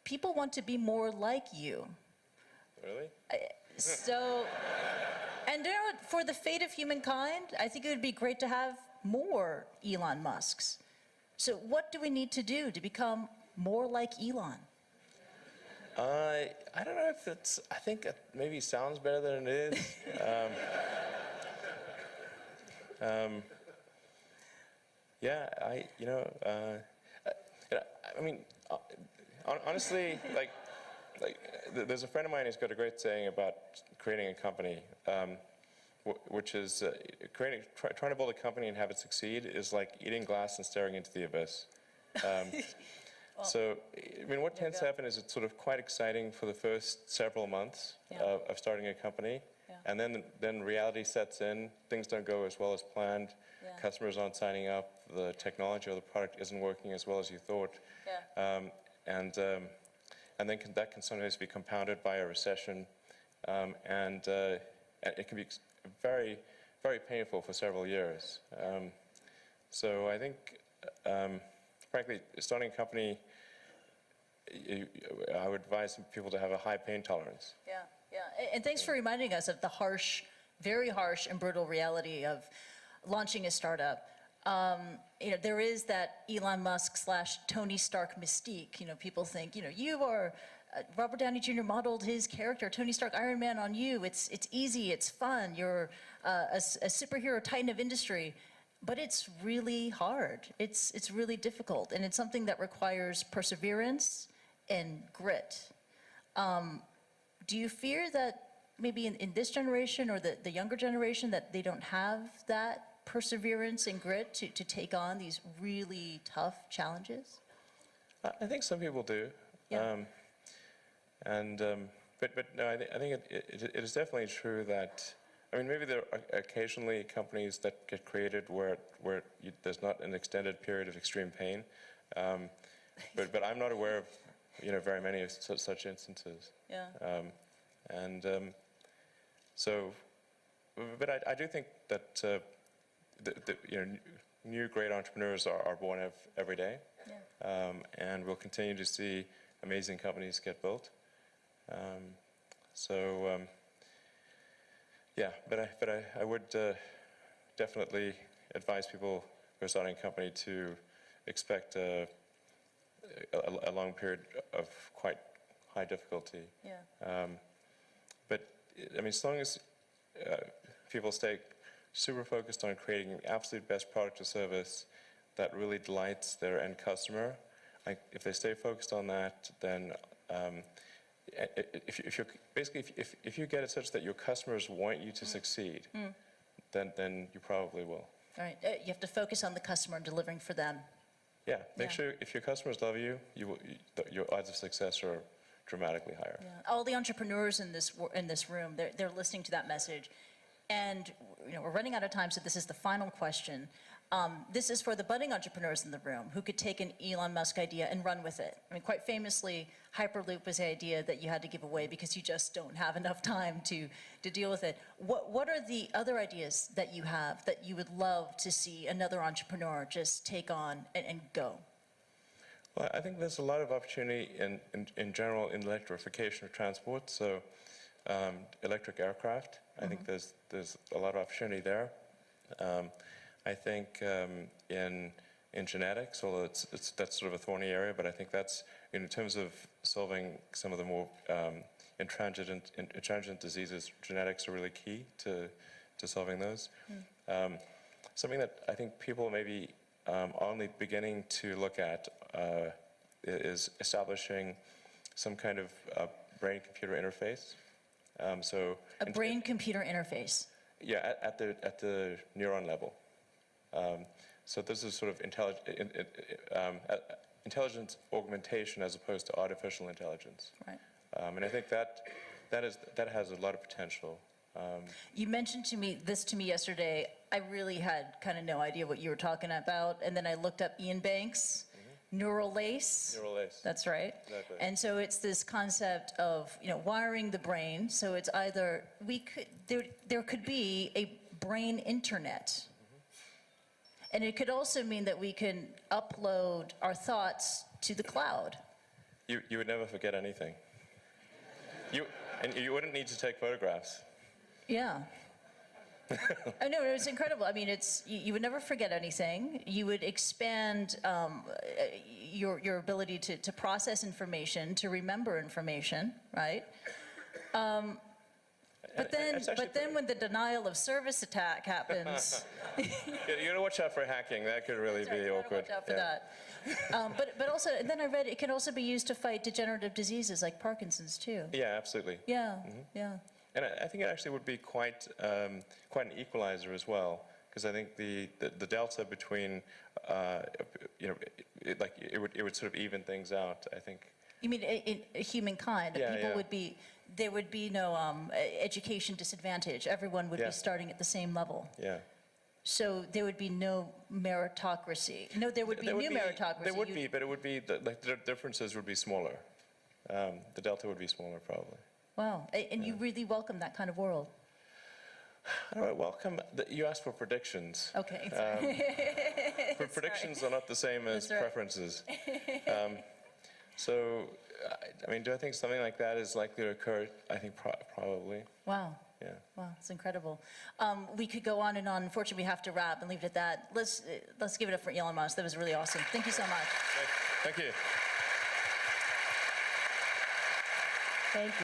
people want to be more like you. Really? So, and you know what, for the fate of humankind, I think it would be great to have more Elon Musks. So what do we need to do to become more like Elon? I don't know if it's, I think it maybe sounds better than it is. Yeah, I mean, honestly, there's a friend of mine who's got a great saying about creating a company, which is trying to build a company and have it succeed is like eating glass and staring into the abyss. Well, so, I mean, what tends to happen is it's sort of quite exciting for the first several months of starting a company, and then reality sets in. Things don't go as well as planned. Customers aren't signing up. The technology or the product isn't working as well as you thought. And then that can sometimes be compounded by a recession, and it can be very, very painful for several years. So I think, frankly, starting a company, I would advise people to have a high pain tolerance. Yeah. And thanks for reminding us of the harsh, very harsh and brutal reality of launching a startup. There is that Elon Musk / Tony Stark mystique. People think, you are, Robert Downey Jr. modeled his character, Tony Stark, Iron Man, on you. It's easy, it's fun. You're a superhero titan of industry. But it's really hard. It's really difficult. And it's something that requires perseverance and grit. Do you fear that maybe in this generation or the younger generation that they don't have that perseverance and grit to take on these really tough challenges? I think some people do. Yeah. But no, I think it is definitely true that, I mean, maybe there are occasionally companies that get created where there's not an extended period of extreme pain, but I'm not aware of very many of such instances. Yeah. So, but I do think that new great entrepreneurs are born every day, and we'll continue to see amazing companies get built. Yeah, but I would definitely advise people who are starting a company to expect a long period of quite high difficulty. Yeah. But I mean, as long as people stay super focused on creating the absolute best product or service that really delights their end customer, if they stay focused on that, then if you get it such that your customers want you to succeed, then you probably will. All right. You have to focus on the customer and delivering for them. Yeah. Make sure if your customers love you, your odds of success are dramatically higher. Yeah. All the entrepreneurs in this room, they're listening to that message. And we're running out of time, so this is the final question. This is for the budding entrepreneurs in the room who could take an Elon Musk idea and run with it. I mean, quite famously, Hyperloop was the idea that you had to give away because you just don't have enough time to deal with it. What are the other ideas that you have that you would love to see another entrepreneur just take on and go? Well, I think there's a lot of opportunity in general in electrification of transport. So electric aircraft, I think there's a lot of opportunity there. I think in genetics, although that's sort of a thorny area, but I think that's in terms of solving some of the more intransigent diseases. Genetics are really key to solving those. Something that I think people maybe are only beginning to look at is establishing some kind of brain-computer interface. So a brain-computer interface. Yeah, at the neuron level. So this is sort of intelligence augmentation as opposed to artificial intelligence. Right. And I think that has a lot of potential. You mentioned to me yesterday. I really had kind of no idea what you were talking about, and then I looked up Ian Banks. Neural lace. Neural lace. That's right. Exactly. And so it's this concept of wiring the brain. So it's either there could be a brain internet, and it could also mean that we can upload our thoughts to the cloud. you would never forget anything. And you wouldn't need to take photographs. Yeah. Oh, no, it's incredible. I mean, you would never forget anything. You would expand your ability to process information, to remember information, right? But then when the denial of service attack happens, You gotta watch out for hacking. That could really be awkward. watch out for that. But also, and then I read it can also be used to fight degenerative diseases like Parkinson's too. Yeah, absolutely. Yeah, yeah. And I think it actually would be quite an equalizer as well, because I think the delta between, it would sort of even things out, I think. You mean in humankind, that Yeah, people yeah. there would be no education disadvantage. Everyone would Yeah. be starting at the same level. Yeah. So there would be no meritocracy. No, there would be new meritocracy. There would be, but it would be, the differences would be smaller. The delta would be smaller, probably. Wow, and you really welcome that kind of world. All right, welcome. You asked for predictions. Okay. Predictions are not the same as That's right. preferences. So, I mean, do I think something like that is likely to occur? I think probably. Wow. Yeah. Wow, it's incredible. We could go on and on. Unfortunately, we have to wrap and leave it at that. Let's give it up for Elon Musk. That was really awesome. Thank you so much. Thank you. Thank you.